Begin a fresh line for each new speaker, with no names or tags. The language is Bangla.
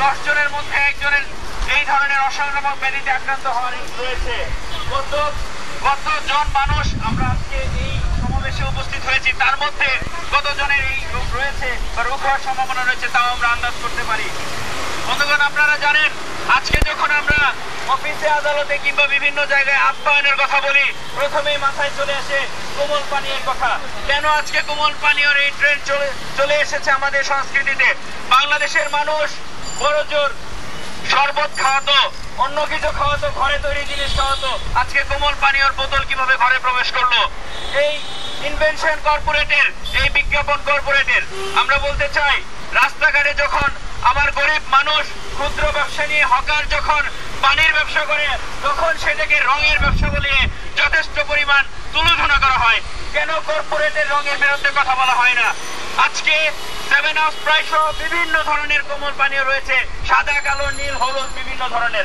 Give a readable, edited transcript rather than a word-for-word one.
10 জনের মধ্যে একজনের এই ধরনের অসংক্রামক ব্যাধিতে আক্রান্ত হওয়ার রয়েছে। কতজন মানুষ আমরা আজকে এই সমাবেশে উপস্থিত হয়েছি, তার মধ্যে কতজনের এই রোগ রয়েছে বা রোগ হওয়ার সম্ভাবনা রয়েছে তাও আমরা আন্দাজ করতে পারি। বন্ধুগণ, আপনারা জানেন আজকে যখন আমরা অফিসে, আদালতে কিংবা বিভিন্ন জায়গায় আপ্যায়নের কথা বলি, প্রথমেই মাথায় চলে আসে কোমল পানীয়ের কথা। কেন আজকে কোমল পানীয়ের এই ট্রেন্ড চলে এসেছে আমাদের সংস্কৃতিতে? বাংলাদেশের মানুষ বড় জোর শরবত খাওয়াতো, অন্য কিছু খাওয়াতো, ঘরে তৈরি জিনিস খাওয়াতো। আজকে কোমল পানীয়র বোতল কিভাবে ঘরে প্রবেশ করলো? এই ইনভেনশন কর্পোরেটের, এই বিজ্ঞাপন কর্পোরেটের। আমরা বলতে চাই, রাস্তাঘাটে যখন আমার গরিব মানুষ, ক্ষুদ্র ব্যবসা নিয়ে হকার যখন পানির ব্যবসা করে, তখন সেটাকে রঙের ব্যবসা বলে যথেষ্ট পরিমাণ তুলোধনা করা হয়। কেন কর্পোরেটের রঙের বিরুদ্ধে কথা বলা হয় না? আজকে 7 আপ স্প্রাইট সহ বিভিন্ন ধরনের কোমল পানীয় রয়েছে, সাদা, কালো, নীল, হলুদ, বিভিন্ন ধরনের।